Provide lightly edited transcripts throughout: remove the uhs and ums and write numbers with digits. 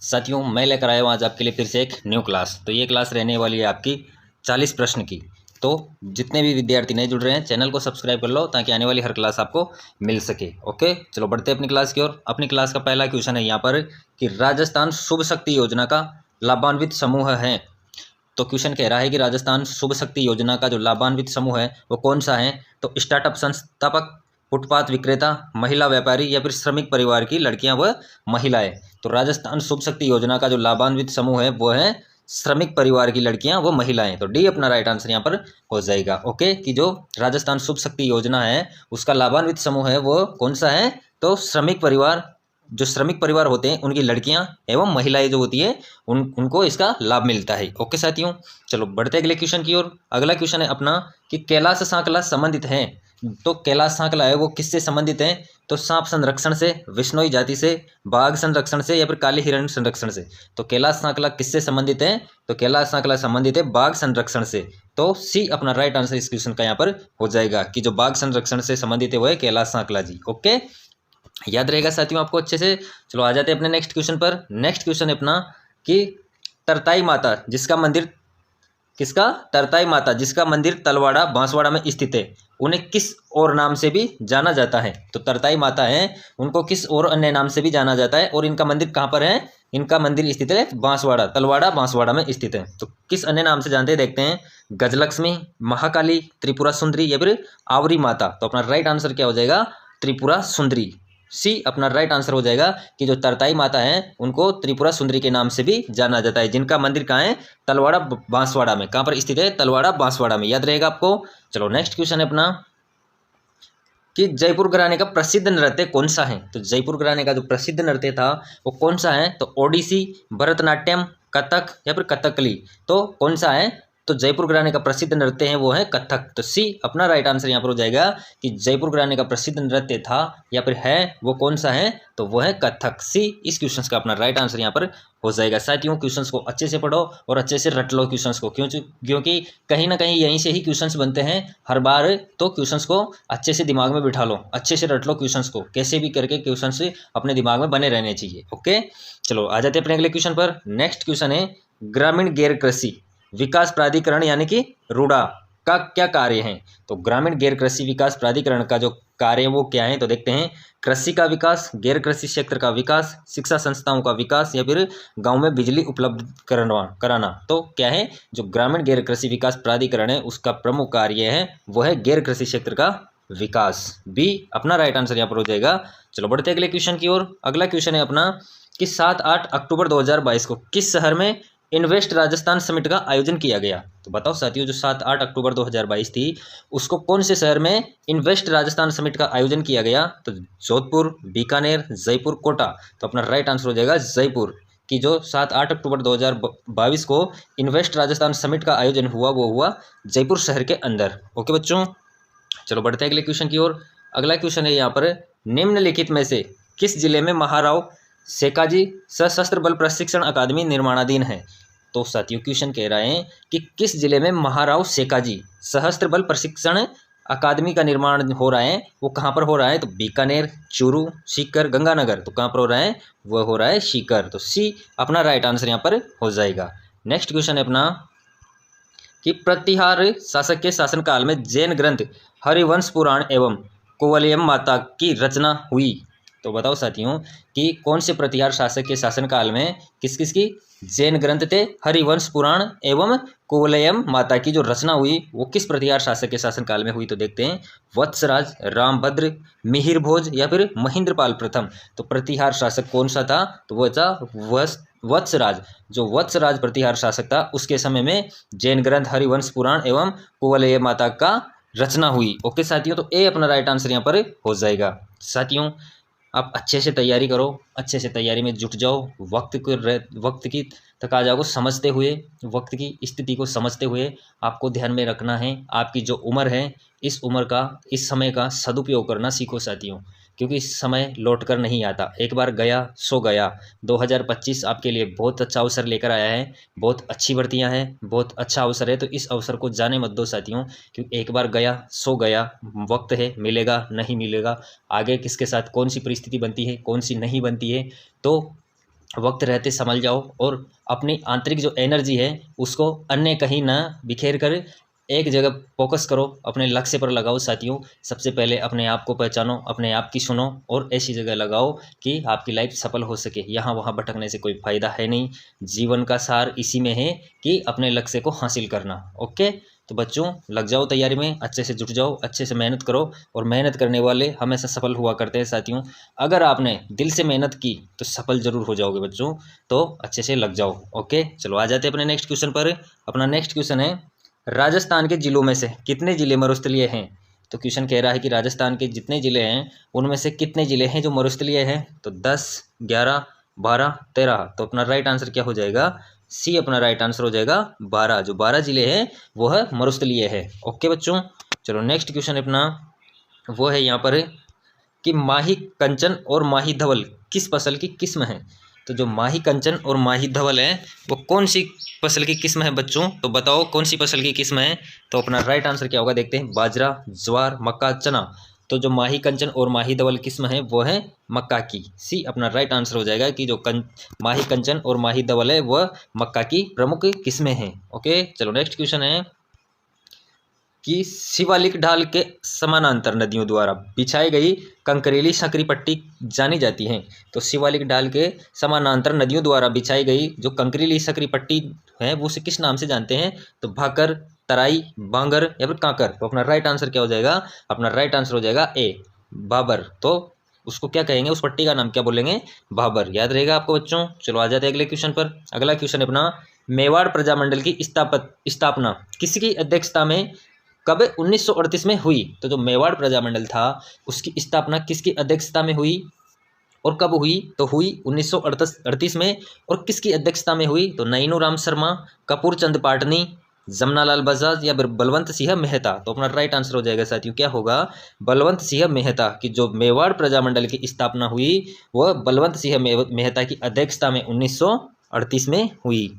साथियों, मैं लेकर आया हूँ आज आपके लिए फिर से एक न्यू क्लास। तो ये क्लास रहने वाली है आपकी 40 प्रश्न की। तो जितने भी विद्यार्थी नहीं जुड़ रहे हैं, चैनल को सब्सक्राइब कर लो ताकि आने वाली हर क्लास आपको मिल सके। ओके, चलो बढ़ते हैं अपनी क्लास की ओर। अपनी क्लास का पहला क्वेश्चन है यहाँ पर कि राजस्थान शुभ शक्ति योजना का लाभान्वित समूह है। तो क्वेश्चन कह रहा है कि राजस्थान शुभ शक्ति योजना का जो लाभान्वित समूह है वो कौन सा है। तो स्टार्टअप संस्थापक, फुटपाथ विक्रेता, महिला व्यापारी या फिर श्रमिक परिवार की लड़कियां व महिलाएं। तो राजस्थान शुभ शक्ति योजना का जो लाभान्वित समूह है वो है श्रमिक परिवार की लड़कियां व महिलाएं। तो डी अपना राइट आंसर यहाँ पर हो जाएगा। ओके, कि जो राजस्थान शुभ शक्ति योजना है उसका लाभान्वित समूह है वो कौन सा है। तो श्रमिक परिवार, जो श्रमिक परिवार होते हैं उनकी लड़कियां एवं महिलाएं जो होती है उनको इसका लाभ मिलता है। ओके साथियों, चलो बढ़ते हैं अगले क्वेश्चन की ओर। अगला क्वेश्चन है अपना कि कैलाश सांकला संबंधित है। तो कैलाश सांकला है वो किससे संबंधित है। तो सांप संरक्षण से, विश्नोई जाति से, बाघ संरक्षण से या फिर काली हिरण संरक्षण से। तो कैलाश सांकला किससे संबंधित है। तो कैलाश सांकला संबंधित है बाघ संरक्षण से। तो सी अपना राइट आंसर इस क्वेश्चन का यहाँ पर हो जाएगा कि जो बाघ संरक्षण से संबंधित है वो है कैलाश सांकला जी। ओके, याद रहेगा साथियों आपको अच्छे से। चलो आ जाते हैं अपने नेक्स्ट क्वेश्चन पर। नेक्स्ट क्वेश्चन है अपना कि तरताई माता जिसका मंदिर, किसका, तरताई माता जिसका मंदिर तलवाड़ा बांसवाड़ा में स्थित है, उन्हें किस और नाम से भी जाना जाता है। तो तरताई माता है उनको किस और अन्य नाम से भी जाना जाता है और इनका मंदिर कहाँ पर है। इनका मंदिर स्थित है बांसवाड़ा, तलवाड़ा बांसवाड़ा में स्थित है। तो किस अन्य नाम से जानते हैं देखते हैं। गजलक्ष्मी, महाकाली, त्रिपुरा सुंदरी या फिर आवरी माता। तो अपना राइट आंसर क्या हो जाएगा, त्रिपुरा सुंदरी। सी अपना राइट आंसर हो जाएगा कि जो तरताई माता है उनको त्रिपुरा सुंदरी के नाम से भी जाना जाता है, जिनका मंदिर कहाँ है, तलवाड़ा बांसवाड़ा में। कहाँ पर स्थित है, तलवाड़ा बांसवाड़ा में। याद रहेगा आपको। चलो नेक्स्ट क्वेश्चन है अपना कि जयपुर घराने का प्रसिद्ध नृत्य कौन सा है। तो जयपुर घराने का जो प्रसिद्ध नृत्य था वो कौन सा है। तो ओडिसी, भरतनाट्यम, कथक या फिर कथकली। तो कौन सा है। तो जयपुर घराने का प्रसिद्ध नृत्य है वो है कथक। तो सी अपना राइट आंसर यहाँ पर हो जाएगा कि जयपुर घराने का प्रसिद्ध नृत्य था या फिर है वो कौन सा है। तो वो है कथक। सी इस क्वेश्चन का अपना राइट आंसर यहाँ पर हो जाएगा। साथियों, क्वेश्चंस को अच्छे से पढ़ो और अच्छे से रट लो क्वेश्चंस को, क्योंकि कहीं ना कहीं यहीं से ही क्वेश्चंस बनते हैं हर बार। तो क्वेश्चंस को अच्छे से दिमाग में बिठा लो, अच्छे से रट लो क्वेश्चंस को, कैसे भी करके क्वेश्चंस अपने दिमाग में बने रहने चाहिए। ओके, चलो आ जाते हैं अपने अगले क्वेश्चन पर। नेक्स्ट क्वेश्चन है ग्रामीण गैर कृषि विकास प्राधिकरण यानी कि रूडा का क्या कार्य है। तो ग्रामीण गैर कृषि विकास प्राधिकरण का जो कार्य है वो क्या है। तो देखते हैं, कृषि का विकास, गैर कृषि क्षेत्र का विकास, शिक्षा संस्थाओं का विकास या फिर गांव में बिजली उपलब्ध कराना। तो क्या है, जो ग्रामीण गैर कृषि विकास प्राधिकरण है उसका प्रमुख कार्य है वो है गैर कृषि क्षेत्र का विकास। बी अपना राइट आंसर यहाँ पर हो जाएगा। चलो बढ़ते अगले क्वेश्चन की ओर। अगला क्वेश्चन है अपना कि 7-8 अक्टूबर 2022 को किस शहर में इन्वेस्ट राजस्थान समिट का आयोजन किया गया। तो बताओ साथियों, जो 7-8 अक्टूबर 2022 थी उसको कौन से शहर में इन्वेस्ट राजस्थान समिट का आयोजन किया गया। तो जोधपुर, बीकानेर, जयपुर, कोटा। तो अपना राइट आंसर हो जाएगा जयपुर, कि जो 7-8 अक्टूबर 2022 को इन्वेस्ट राजस्थान समिट का आयोजन हुआ वो हुआ जयपुर शहर के अंदर। ओके बच्चों, चलो बढ़ते हैं अगले क्वेश्चन की ओर। अगला क्वेश्चन है यहाँ पर निम्नलिखित में से किस जिले में महाराव शेखाजी सशस्त्र बल प्रशिक्षण अकादमी निर्माणाधीन है। तो साथियों क्वेश्चन कह रहे हैं कि किस जिले में महाराव शेखाजी सशस्त्र बल प्रशिक्षण अकादमी का निर्माण हो रहा है, वो कहाँ पर हो रहा है। तो बीकानेर, चूरू, सीकर, गंगानगर। तो कहाँ पर हो रहा है, वो हो रहा है सीकर। तो सी अपना राइट आंसर यहाँ पर हो जाएगा। नेक्स्ट क्वेश्चन है अपना कि प्रतिहार शासक के शासनकाल में जैन ग्रंथ हरिवंश पुराण एवं कुवलयम माता की रचना हुई। तो बताओ साथियों कि कौन से प्रतिहार शासक के शासनकाल में किस किस की जैन ग्रंथ थे, हरिवंश पुराण एवं कुवलयम माता की जो रचना हुई वो किस प्रतिहार शासक के शासनकाल में हुई। तो देखते हैं, वत्सराज, रामभद्र, मिहिर भोज या फिर महेंद्रपाल प्रथम। तो प्रतिहार शासक कौन सा था। तो वो था वत्सराज। जो वत्सराज प्रतिहार शासक था उसके समय में जैन ग्रंथ हरिवंश पुराण एवं कुवलय माता का रचना हुई। ओके साथियों, तो ए अपना राइट आंसर यहाँ पर हो जाएगा। साथियों आप अच्छे से तैयारी करो, अच्छे से तैयारी में जुट जाओ, वक्त की तकाजा को समझते हुए, वक्त की स्थिति को समझते हुए आपको ध्यान में रखना है आपकी जो उम्र है इस उम्र का, इस समय का सदुपयोग करना सीखो साथियों, क्योंकि इस समय लौट कर नहीं आता, एक बार गया सो गया। 2025 आपके लिए बहुत अच्छा अवसर लेकर आया है, बहुत अच्छी भर्तियां हैं, बहुत अच्छा अवसर है। तो इस अवसर को जाने मत दो साथियों, क्योंकि एक बार गया सो गया, वक्त है, मिलेगा नहीं मिलेगा, आगे किसके साथ कौन सी परिस्थिति बनती है कौन सी नहीं बनती है। तो वक्त रहते संभल जाओ और अपनी आंतरिक जो एनर्जी है उसको अन्य कहीं ना बिखेर कर एक जगह फोकस करो, अपने लक्ष्य पर लगाओ साथियों। सबसे पहले अपने आप को पहचानो, अपने आप की सुनो और ऐसी जगह लगाओ कि आपकी लाइफ सफल हो सके। यहाँ वहाँ भटकने से कोई फ़ायदा है नहीं। जीवन का सार इसी में है कि अपने लक्ष्य को हासिल करना। ओके, तो बच्चों लग जाओ तैयारी में, अच्छे से जुट जाओ, अच्छे से मेहनत करो और मेहनत करने वाले हमेशा सफल हुआ करते हैं साथियों। अगर आपने दिल से मेहनत की तो सफल जरूर हो जाओगे बच्चों, तो अच्छे से लग जाओ। ओके, चलो आ जाते हैं अपने नेक्स्ट क्वेश्चन पर। अपना नेक्स्ट क्वेश्चन है, राजस्थान के जिलों में से कितने जिले मरुस्थलीय हैं? तो क्वेश्चन कह रहा है कि राजस्थान के जितने जिले हैं उनमें से कितने जिले हैं जो मरुस्थलीय हैं? तो 10, 11, 12, 13। तो अपना राइट आंसर क्या हो जाएगा? सी अपना राइट आंसर हो जाएगा 12। जो 12 जिले हैं वो है मरुस्थलीय है। ओके बच्चों, चलो नेक्स्ट क्वेश्चन अपना वो है यहाँ पर कि माही कंचन और माही धवल किस फसल की किस्म है? तो जो माही कंचन और माही धवल है वो कौन सी फसल की किस्म है बच्चों? तो बताओ कौन सी फसल की किस्म है? तो अपना राइट आंसर क्या होगा देखते हैं। बाजरा, ज्वार, मक्का, चना। तो जो माही कंचन और माही धवल किस्म है वो है मक्का की। सी अपना राइट आंसर हो जाएगा कि जो माही कंचन और माही धवल है वह मक्का की प्रमुख किस्में हैं। ओके, चलो नेक्स्ट क्वेश्चन है कि शिवालिक ढाल के समानांतर नदियों द्वारा बिछाई गई कंकरेली संकरी पट्टी जानी जाती है। तो शिवालिक ढाल के समानांतर नदियों द्वारा बिछाई गई जो कंकरेली संकरी पट्टी है वो उसे किस नाम से जानते हैं? तो भाकर, तराई, बांगर या फिर कांकर। तो अपना राइट आंसर क्या हो जाएगा? अपना राइट आंसर हो जाएगा ए, बाबर। तो उसको क्या कहेंगे? उस पट्टी का नाम क्या बोलेंगे? बाबर। याद रहेगा आपको बच्चों। चलो आ जाते हैं अगले क्वेश्चन पर। अगला क्वेश्चन अपना, मेवाड़ प्रजामंडल की स्थापना किसकी अध्यक्षता में कब 1938 में हुई? तो जो मेवाड़ प्रजामंडल था उसकी स्थापना किसकी अध्यक्षता में हुई और कब हुई? तो हुई 1938 में। और किसकी अध्यक्षता में हुई? तो नैनू राम शर्मा, कपूर चंद पाटनी, जमनालाल बजाज या फिर बलवंत सिंह मेहता। तो अपना राइट आंसर हो जाएगा साथियों क्या होगा? बलवंत सिंह मेहता की जो मेवाड़ प्रजामंडल की स्थापना हुई वह बलवंत सिंह मेहता की अध्यक्षता में 1938 में हुई।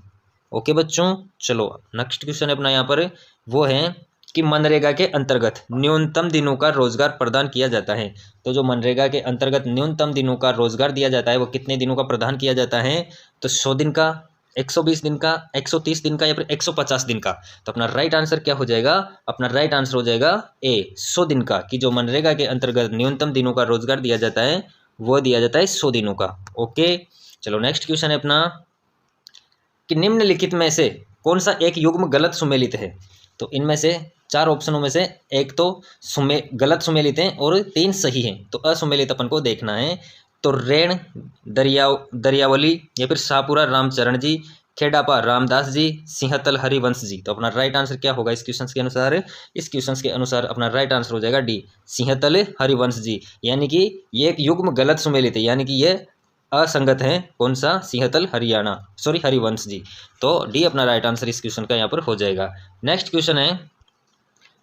ओके बच्चों, चलो नेक्स्ट क्वेश्चन अपना यहाँ पर वो है कि मनरेगा के अंतर्गत न्यूनतम दिनों का रोजगार प्रदान किया जाता है। तो जो मनरेगा के अंतर्गत न्यूनतम दिनों का रोजगार दिया जाता है वो कितने दिनों का प्रदान किया जाता है? तो 100 दिन का, 120 दिन का, 130 दिन का या फिर 150 दिन का। तो अपना राइट आंसर क्या हो जाएगा? अपना राइट आंसर हो जाएगा ए, 100 दिन का। कि जो मनरेगा के अंतर्गत न्यूनतम दिनों का रोजगार दिया जाता है वो दिया जाता है 100 दिनों का। ओके, चलो नेक्स्ट क्वेश्चन है अपना कि निम्नलिखित में से कौन सा एक युग्म गलत सुमेलित है? तो इनमें से 4 ऑप्शनों में से एक तो गलत सुमेलित हैं और 3 सही हैं। तो असुमेलित अपन को देखना है। तो रेण दरियावली या फिर शाहपुरा रामचरण जी, खेड़ापा रामदास जी, सिंहतल हरिवंश जी। तो अपना राइट आंसर क्या होगा इस क्वेश्चन के अनुसार? इस क्वेश्चन के अनुसार अपना राइट आंसर हो जाएगा डी, सिंहतल हरिवंश जी। यानी कि ये एक युग्म गलत सुमेलित है, यानी कि ये असंगत है। कौन सा? सिंहतल हरिवंश जी। तो डी अपना राइट आंसर इस क्वेश्चन का यहाँ पर हो जाएगा। नेक्स्ट क्वेश्चन है,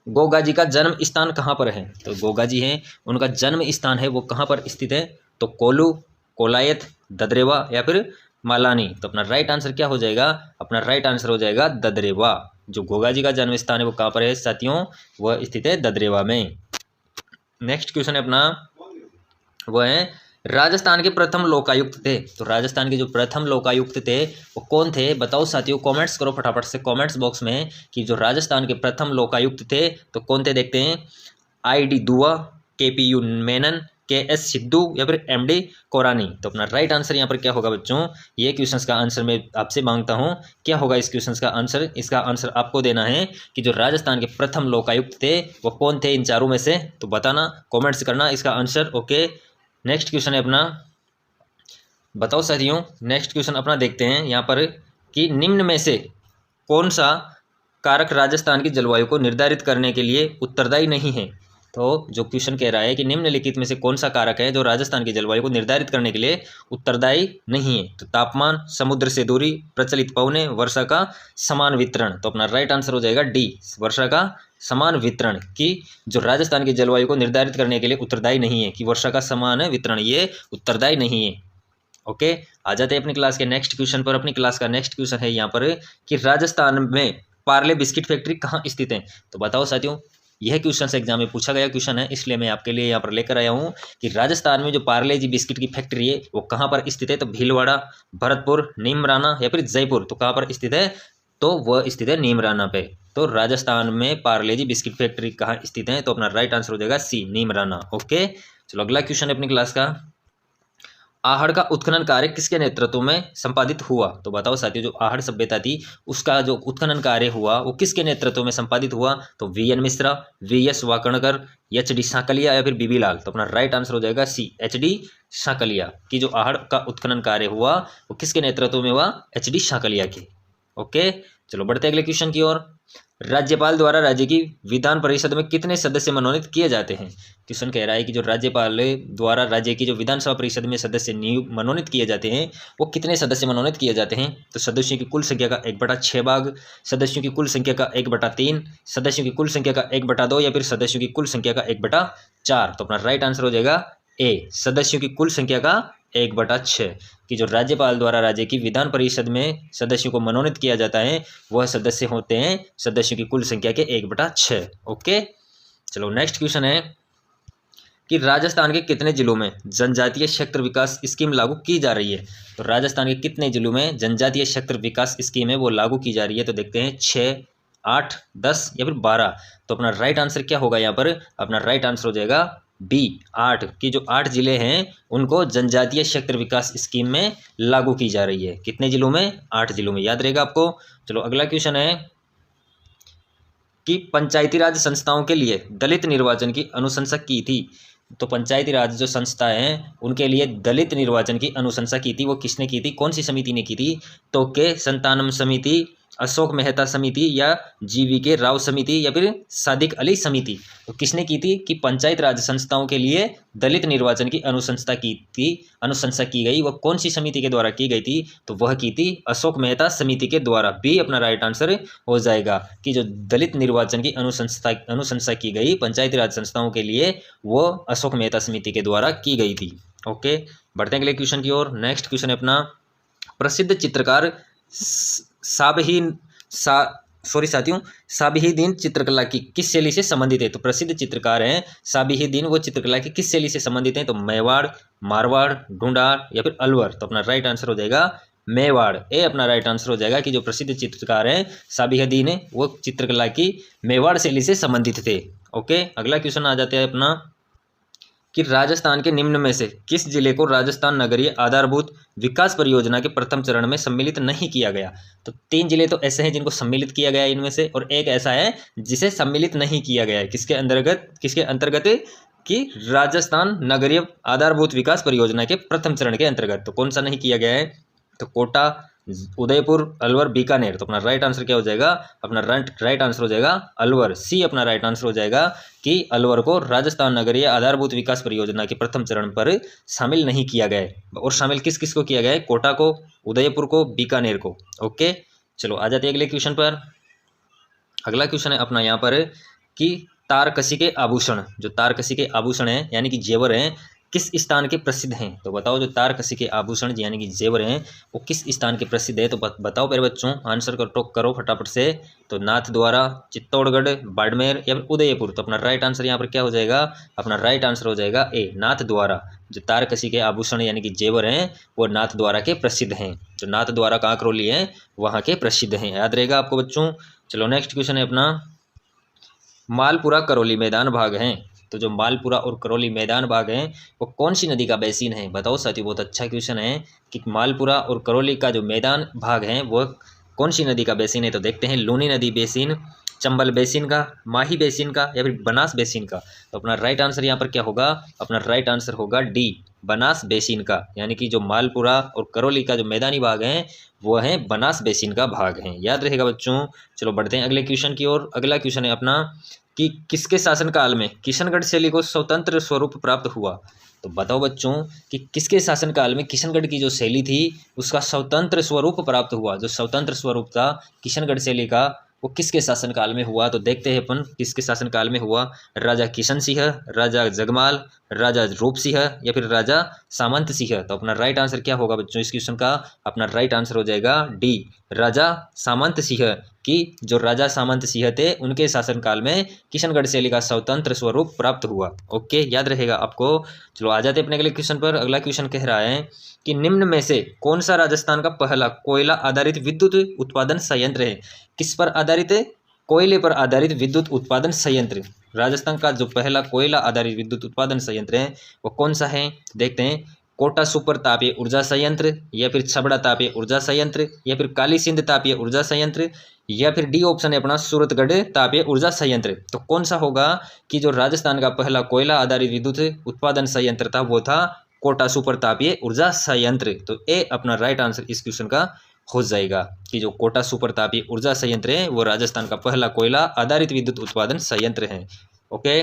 गोगा जी का जन्म स्थान कहाँ पर है? तो गोगा जी हैं, उनका जन्म स्थान है वो कहाँ पर स्थित है? तो कोलू, कोलायत, ददरेवा या फिर मालानी। तो अपना राइट आंसर क्या हो जाएगा? अपना राइट आंसर हो जाएगा ददरेवा। जो गोगा जी का जन्म स्थान है वो कहाँ पर है साथियों? वह स्थित है ददरेवा में। नेक्स्ट क्वेश्चन है अपना वो है, राजस्थान के प्रथम लोकायुक्त थे। तो राजस्थान के जो प्रथम लोकायुक्त थे वो कौन थे? बताओ साथियों, कमेंट्स करो फटाफट से कमेंट्स बॉक्स में कि जो राजस्थान के प्रथम लोकायुक्त थे तो कौन थे। देखते हैं, ID दुआ, KPU मेनन, KS सिद्धू या फिर MD कोरानी। तो अपना राइट आंसर यहाँ पर क्या होगा बच्चों? ये क्वेश्चंस का आंसर मैं आपसे मांगता हूँ, क्या होगा इस क्वेश्चंस का आंसर? इसका आंसर आपको देना है कि जो राजस्थान के प्रथम लोकायुक्त थे वो कौन थे इन चारों में से। तो बताना, कॉमेंट्स करना इसका आंसर। ओके, नेक्स्ट क्वेश्चन है अपना, बताओ साथियों नेक्स्ट क्वेश्चन अपना देखते हैं यहाँ पर कि निम्न में से कौन सा कारक राजस्थान की जलवायु को निर्धारित करने के लिए उत्तरदायी नहीं है? तो जो क्वेश्चन कह रहा है कि निम्नलिखित में से कौन सा कारक है जो राजस्थान की जलवायु को निर्धारित करने के लिए उत्तरदायी नहीं है? तो तापमान, समुद्र से दूरी, प्रचलित पवने, वर्षा का समान वितरण। तो अपना राइट आंसर हो जाएगा डी, वर्षा का समान वितरण। कि जो राजस्थान की जलवायु को निर्धारित करने के लिए उत्तरदायी नहीं है, कि वर्षा का समान वितरण ये उत्तरदायी नहीं है। ओके, आ जाते हैं अपनी क्लास के नेक्स्ट क्वेश्चन पर। अपनी क्लास का नेक्स्ट क्वेश्चन है यहाँ पर कि राजस्थान में पार्ले बिस्किट फैक्ट्री कहाँ स्थित है? तो बताओ साथियों, यह क्वेश्चन एग्जाम में पूछा गया क्वेश्चन है, इसलिए मैं आपके लिए यहाँ पर लेकर आया हूँ कि राजस्थान में जो पार्ले जी बिस्किट की फैक्ट्री है वो कहाँ पर स्थित है। तो भीलवाड़ा, भरतपुर, नीमराना या फिर जयपुर। तो कहाँ पर स्थित है, तो वह स्थित है नीमराना पे। तो राजस्थान में पार्ले जी बिस्किट फैक्ट्री कहाँ स्थित है, तो अपना राइट आंसर हो जाएगा सी, नीमराना। ओके, चलो अगला क्वेश्चन है अपनी क्लास का, आहड़ का उत्खनन कार्य किसके नेतृत्व में संपादित हुआ। तो बताओ साथियों, जो आहड़ सभ्यता थी उसका जो उत्खनन कार्य हुआ वो किसके नेतृत्व में संपादित हुआ। तो VN. Mishra, VS. Wakankar, HD. Sankalia या फिर बीबी लाल। तो अपना राइट आंसर हो जाएगा सी, एच.डी. सांकलिया। की जो आहड़ का उत्खनन कार्य हुआ वो किसके नेतृत्व में हुआ, एच.डी. सांकलिया के। ओके, चलो बढ़ते अगले क्वेश्चन की ओर। राज्यपाल द्वारा राज्य की विधान परिषद में कितने सदस्य मनोनीत किए जाते हैं। क्वेश्चन कह रहा है कि जो राज्यपाल द्वारा राज्य की जो विधानसभा परिषद में सदस्य मनोनीत किए जाते हैं वो कितने सदस्य मनोनीत किए जाते हैं। तो सदस्यों की कुल संख्या का 1/6 भाग, सदस्यों की कुल संख्या का 1/3, सदस्यों की कुल संख्या का 1/2 या फिर सदस्यों की कुल संख्या का 1/4। तो अपना राइट आंसर हो जाएगा ए, सदस्यों की कुल संख्या का 1/6। कि जो राज्यपाल द्वारा राज्य की विधान परिषद में सदस्यों को मनोनीत किया जाता है वह सदस्य होते हैं सदस्यों की कुल संख्या के 1/6। ओके, चलो नेक्स्ट क्वेश्चन है कि राजस्थान के कितने जिलों में जनजातीय क्षेत्र विकास स्कीम लागू की जा रही है। तो राजस्थान के कितने जिलों में जनजातीय क्षेत्र विकास स्कीम है वो लागू की जा रही है। तो देखते हैं 6, 8, 10 या फिर 12। तो अपना राइट आंसर क्या होगा यहाँ पर, अपना राइट आंसर हो जाएगा बी, 8 की जो 8 जिले हैं उनको जनजातीय क्षेत्र विकास स्कीम में लागू की जा रही है। कितने जिलों में, 8 जिलों में, याद रहेगा आपको। चलो अगला क्वेश्चन है कि पंचायती राज संस्थाओं के लिए दलित निर्वाचन की अनुशंसा की थी। तो पंचायती राज जो संस्था है उनके लिए दलित निर्वाचन की अनुशंसा की थी, वो किसने की थी, कौन सी समिति ने की थी। तो के संतानम समिति, अशोक मेहता समिति या GV.के राव समिति या फिर सादिक अली समिति। तो किसने की थी कि पंचायत राज संस्थाओं के लिए दलित निर्वाचन की अनुशंसा की गई, वह कौन सी समिति के द्वारा की गई थी। तो वह की थी अशोक मेहता समिति के द्वारा। बी अपना राइट आंसर हो जाएगा कि जो दलित निर्वाचन की अनुशंसा की गई पंचायती राज संस्थाओं के लिए वो अशोक मेहता समिति के द्वारा की गई थी। ओके, बढ़ते हैं अगले क्वेश्चन की ओर। नेक्स्ट क्वेश्चन है अपना, प्रसिद्ध चित्रकार साबिहीदीन चित्रकला की किस शैली से संबंधित है। तो प्रसिद्ध चित्रकार हैं साबिहीदीन, वो चित्रकला की किस शैली से संबंधित हैं। तो मेवाड़, मारवाड़, ढूंढाड़ या फिर अलवर। तो अपना राइट आंसर हो जाएगा मेवाड़, ए अपना राइट आंसर हो जाएगा कि जो प्रसिद्ध चित्रकार हैं साबिहीदीन है वो चित्रकला की मेवाड़ शैली से संबंधित थे। ओके, अगला क्वेश्चन आ जाता है अपना कि राजस्थान के निम्न में से किस जिले को राजस्थान नगरीय आधारभूत विकास परियोजना के प्रथम चरण में सम्मिलित नहीं किया गया। तो 3 जिले तो ऐसे हैं जिनको सम्मिलित किया गया है इनमें से, और एक ऐसा है जिसे सम्मिलित नहीं किया गया है। किसके अंतर्गत कि राजस्थान नगरीय आधारभूत विकास परियोजना के प्रथम चरण के अंतर्गत। तो कौन सा नहीं किया गया है, तो कोटा, उदयपुर, अलवर, बीकानेर। तो अपना राइट आंसर क्या हो जाएगा, अपना राइट आंसर हो जाएगा अलवर, सी अपना राइट आंसर हो जाएगा कि अलवर को राजस्थान नगरीय आधारभूत विकास परियोजना के प्रथम चरण पर शामिल नहीं किया गया है। और शामिल किस किस को किया गया है, कोटा को, उदयपुर को, बीकानेर को। ओके, चलो आ जाते हैं अगले क्वेश्चन पर। अगला क्वेश्चन है अपना यहाँ पर कि तारकसी के आभूषण, जो तारकसी के आभूषण हैं यानी कि जेवर हैं, किस स्थान के प्रसिद्ध हैं। तो बताओ जो तारकसी के आभूषण यानी कि जेवर हैं वो किस स्थान के प्रसिद्ध है। तो बताओ मेरे बच्चों, आंसर करो फटाफट से। तो नाथद्वारा, चित्तौड़गढ़, बाड़मेर या फिर उदयपुर। तो अपना राइट आंसर यहाँ पर क्या हो जाएगा, अपना राइट आंसर हो जाएगा ए, नाथद्वारा। जो तारकसी के आभूषण यानी कि जेवर हैं वो नाथद्वारा के प्रसिद्ध हैं। जो नाथद्वारा का करौली है वहाँ के प्रसिद्ध हैं, याद रहेगा आपको बच्चों। चलो नेक्स्ट क्वेश्चन है अपना, मालपुरा करौली मैदान भाग हैं। तो जो मालपुरा और करौली मैदान भाग हैं वो कौन सी नदी का बेसिन है। बताओ साथियों, बहुत अच्छा क्वेश्चन है कि मालपुरा और करौली का जो मैदान भाग है वो कौन सी नदी का बेसिन है। तो देखते हैं, लूनी नदी बेसिन, चंबल बेसिन का, माही बेसिन का या फिर बनास बेसिन का। तो अपना राइट आंसर यहाँ पर क्या होगा, अपना राइट आंसर होगा डी, बनास बेसिन का। यानी कि जो मालपुरा और करौली का जो मैदानी भाग है वो है बनास बेसिन का भाग है, याद रहेगा बच्चों। चलो बढ़ते हैं अगले क्वेश्चन की ओर। अगला क्वेश्चन है अपना कि किसके शासनकाल में किशनगढ़ शैली को स्वतंत्र स्वरूप प्राप्त हुआ। तो बताओ बच्चों कि किसके शासनकाल में किशनगढ़ की जो शैली थी उसका स्वतंत्र स्वरूप प्राप्त हुआ। जो स्वतंत्र स्वरूप था किशनगढ़ शैली का वो किसके शासनकाल में हुआ। तो देखते हैं अपन किसके शासनकाल में हुआ, राजा किशन सिंह, राजा जगमाल, राजा रूप सिंह या फिर राजा सामंत सिंह। तो अपना राइट आंसर क्या होगा बच्चों इस क्वेश्चन का, अपना राइट आंसर हो जाएगा डी, राजा सामंत सिंह कि जो राजा सामंत सिंह थे उनके शासनकाल में किशनगढ़ शैली का स्वतंत्र स्वरूप प्राप्त हुआ। ओके, याद रहेगा आपको। चलो आ जाते अपने अगले क्वेश्चन पर। अगला क्वेश्चन कह रहा है कि निम्न में से कौन सा राजस्थान का पहला कोयला आधारित विद्युत उत्पादन संयंत्र है? किस पर आधारित है? कोयले पर आधारित विद्युत उत्पादन संयंत्र। राजस्थान का जो पहला कोयला आधारित विद्युत उत्पादन संयंत्र है वो कौन सा है? देखते हैं। कोटा सुपर तापीय ऊर्जा संयंत्र, या फिर छबड़ा तापीय ऊर्जा संयंत्र, या फिर काली सिंध तापीय ऊर्जा संयंत्र, या फिर डी ऑप्शन है अपना सूरतगढ़ तापीय ऊर्जा संयंत्र। तो कौन सा होगा कि जो राजस्थान का पहला कोयला आधारित विद्युत उत्पादन संयंत्र था वो था कोटा सुपर तापीय ऊर्जा संयंत्र। तो ए अपना राइट आंसर इस क्वेश्चन का हो जाएगा कि जो कोटा सुपर तापीय ऊर्जा संयंत्र है वो राजस्थान का पहला कोयला आधारित विद्युत उत्पादन संयंत्र है। ओके,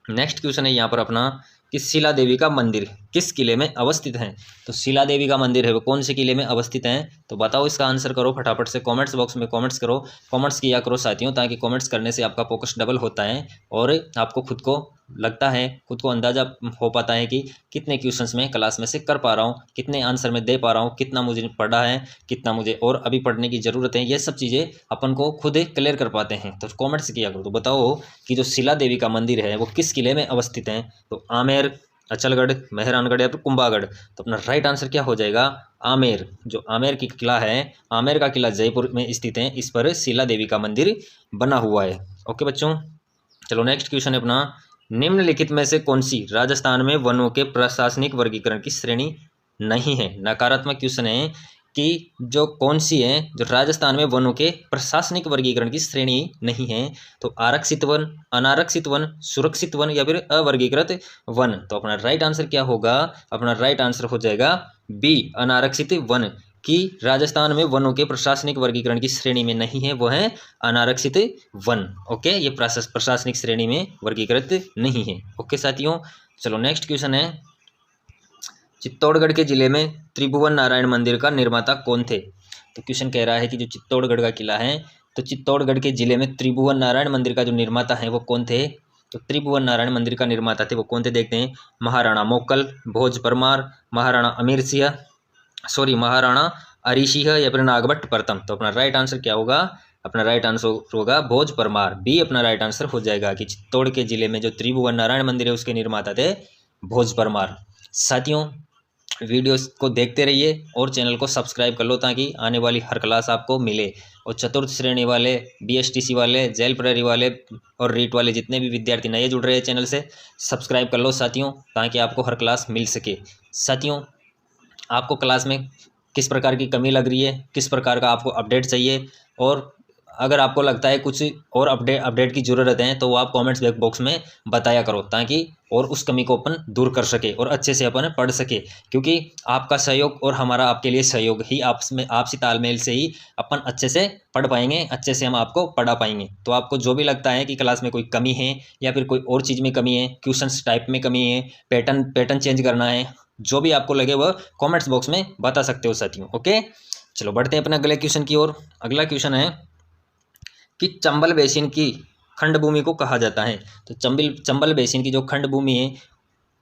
नेक्स्ट क्वेश्चन है यहाँ पर अपना कि शिला देवी का मंदिर किस किले में अवस्थित है? तो शिला देवी का मंदिर है वो कौन से किले में अवस्थित है? तो बताओ, इसका आंसर करो फटाफट से, कमेंट्स बॉक्स में कमेंट्स करो, कमेंट्स किया करो साथियों, ताकि कमेंट्स करने से आपका फोकस डबल होता है और आपको खुद को लगता है, खुद को अंदाजा हो पाता है कि कितने क्वेश्चंस में क्लास में से कर पा रहा हूँ, कितने आंसर में दे पा रहा हूँ, कितना मुझे पढ़ा है, कितना मुझे और अभी पढ़ने की ज़रूरत है। ये सब चीज़ें अपन को खुद क्लियर कर पाते हैं। तो कमेंट्स किया करो। तो बताओ कि जो शिला देवी का मंदिर है वो किस किले में अवस्थित है? तो आमेर, अचलगढ़, मेहरानगढ़ या फिर कुंभागढ़। तो अपना राइट आंसर क्या हो जाएगा? आमेर। जो आमेर की किला है, आमेर का किला जयपुर में स्थित है, इस पर शिला देवी का मंदिर बना हुआ है। ओके बच्चों, चलो नेक्स्ट क्वेश्चन है अपना, निम्नलिखित में से कौन सी राजस्थान में वनों के प्रशासनिक वर्गीकरण की श्रेणी नहीं है? नकारात्मक क्वेश्चन है कि जो कौन सी है जो राजस्थान में वनों के प्रशासनिक वर्गीकरण की श्रेणी नहीं है? तो आरक्षित वन, अनारक्षित वन, सुरक्षित वन या फिर अवर्गीकृत वन। तो अपना राइट आंसर क्या होगा? अपना राइट आंसर हो जाएगा बी, अनारक्षित वन, कि राजस्थान में वनों के प्रशासनिक वर्गीकरण की श्रेणी में नहीं है, वो है अनारक्षित वन। ओके, ये प्रशासनिक श्रेणी में वर्गीकृत नहीं है। ओके साथियों, चलो नेक्स्ट क्वेश्चन है, चित्तौड़गढ़ के जिले में त्रिभुवन नारायण मंदिर का निर्माता कौन थे? तो क्वेश्चन कह रहा है कि जो चित्तौड़गढ़ का किला है, तो चित्तौड़गढ़ के जिले में त्रिभुवन नारायण मंदिर का जो निर्माता है वो कौन थे? तो त्रिभुवन नारायण मंदिर का निर्माता थे वो कौन थे? देखते हैं। महाराणा मोकल, भोज परमार, महाराणा अमीर सिंह, महाराणा अरी सिंह या फिर नागभट्ट प्रथम। तो अपना राइट आंसर क्या होगा? अपना राइट आंसर होगा भोज परमार, बी अपना राइट आंसर हो जाएगा कि चित्तौड़ के जिले में जो त्रिभुवन नारायण मंदिर है उसके निर्माता थे भोज परमार। साथियों, वीडियोस को देखते रहिए और चैनल को सब्सक्राइब कर लो ताकि आने वाली हर क्लास आपको मिले। और चतुर्थ श्रेणी वाले, BSTC वाले, जेल प्रहरी वाले और रीट वाले जितने भी विद्यार्थी नए जुड़ रहे हैं चैनल से, सब्सक्राइब कर लो साथियों, ताकि आपको हर क्लास मिल सके। साथियों, आपको क्लास में किस प्रकार की कमी लग रही है, किस प्रकार का आपको अपडेट चाहिए, और अगर आपको लगता है कुछ और अपडेट की ज़रूरत है तो वो आप कमेंट्स बॉक्स में बताया करो, ताकि और उस कमी को अपन दूर कर सके और अच्छे से अपन पढ़ सके। क्योंकि आपका सहयोग और हमारा आपके लिए सहयोग ही आपसी तालमेल से ही अपन अच्छे से पढ़ पाएंगे, अच्छे से हम आपको पढ़ा पाएंगे। तो आपको जो भी लगता है कि क्लास में कोई कमी है या फिर कोई और चीज़ में कमी है, क्वेश्चंस टाइप में कमी है, पैटर्न चेंज करना है, जो भी आपको लगे वह कॉमेंट्स बॉक्स में बता सकते हो साथियों। ओके, चलो बढ़ते हैं अपने अगले क्वेश्चन की ओर। अगला क्वेश्चन है कि चंबल बेसिन की खंड भूमि को कहा जाता है? तो चंबल बेसिन की जो खंड भूमि है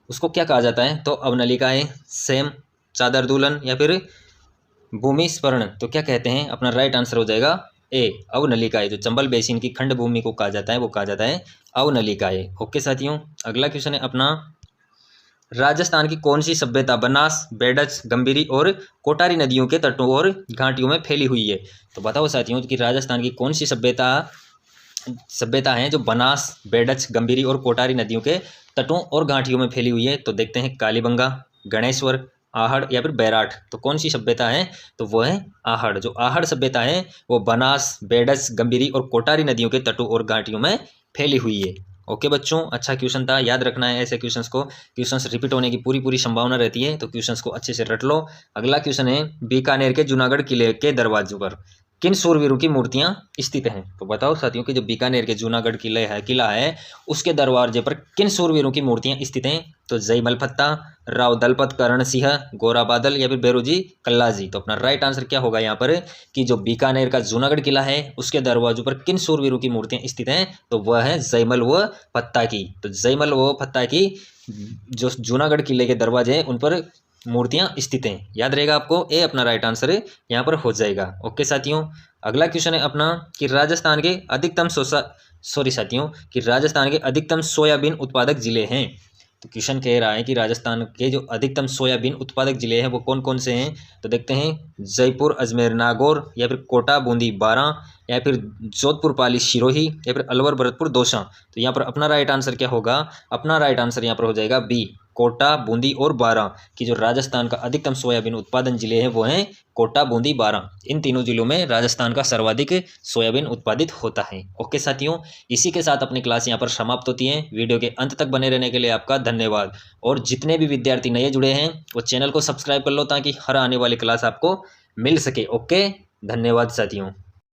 उसको क्या कहा जाता है? तो अवनलिकाएं, सेम, चादर दुल्हन या फिर भूमि स्पर्ण। तो क्या कहते हैं? अपना राइट आंसर हो जाएगा ए, अवनलिकाएं। जो चंबल बेसिन की खंड भूमि को कहा जाता है वो कहा जाता है अवनलिकाएं। ओके साथियों, अगला क्वेश्चन है अपना, राजस्थान की कौन सी सभ्यता बनास, बेडज, गंभीरी और कोटारी नदियों के तटों और घाटियों में फैली हुई है? तो बताओ साथियों कि राजस्थान की कौन सी सभ्यता है जो बनास, बेडज, गंभीरी और कोटारी नदियों के तटों और घाटियों में फैली हुई है? तो देखते हैं, कालीबंगा, गणेश्वर, आहड़ या फिर बैराठ। तो कौन सी सभ्यता है? तो वो है आहड़। जो आहड़ सभ्यता है वो बनास, बेडज, गंभीरी और कोटारी नदियों के तटों और घाटियों में फैली हुई है। ओके बच्चों, अच्छा क्वेश्चन था, याद रखना है ऐसे क्वेश्चंस रिपीट होने की पूरी संभावना रहती है, तो क्वेश्चंस को अच्छे से रट लो। अगला क्वेश्चन है, बीकानेर के जूनागढ़ किले के दरवाजों पर किन सूरवीरों की मूर्तियां स्थित हैं? तो बताओ साथियों कि जो बीकानेर के जूनागढ़ किला है उसके दरवाजे पर किन सूरवीरों की मूर्तियां स्थित हैं? तो जयमल फत्ता, राव दलपत करण सिंह, गोरा बादल या फिर बेरोजी कल्लाजी। तो अपना राइट आंसर क्या होगा यहाँ पर कि जो बीकानेर का जूनागढ़ किला है उसके दरवाजों पर किन सूरवीरों की मूर्तियां स्थित हैं? तो वह है जयमल व फत्ता की। तो जयमल व फत्ता की जो जूनागढ़ किले के दरवाजे हैं उन पर मूर्तियां स्थित हैं। याद रहेगा आपको, ए अपना राइट आंसर है यहाँ पर हो जाएगा। ओके साथियों, अगला क्वेश्चन है अपना कि राजस्थान के अधिकतम सोयाबीन उत्पादक जिले हैं। तो क्वेश्चन कह रहा है कि राजस्थान के जो अधिकतम सोयाबीन उत्पादक जिले हैं वो कौन कौन से हैं। तो देखते हैं, जयपुर, अजमेर, नागौर, या फिर कोटा, बूंदी, बारां, या फिर जोधपुर, पाली, सिरोही, या फिर अलवर, भरतपुर, दौसा। तो यहाँ पर अपना राइट आंसर क्या होगा, अपना राइट आंसर यहाँ पर हो जाएगा बी, कोटा, बूंदी और बारां की जो राजस्थान का अधिकतम सोयाबीन उत्पादन जिले हैं वो हैं कोटा, बूंदी, बारां। इन तीनों जिलों में राजस्थान का सर्वाधिक सोयाबीन उत्पादित होता है। ओके साथियों, इसी के साथ अपनी क्लास यहाँ पर समाप्त होती है। वीडियो के अंत तक बने रहने के लिए आपका धन्यवाद। और जितने भी विद्यार्थी नए जुड़े हैं वो चैनल को सब्सक्राइब कर लो ताकि हर आने वाली क्लास आपको मिल सके। ओके, धन्यवाद साथियों।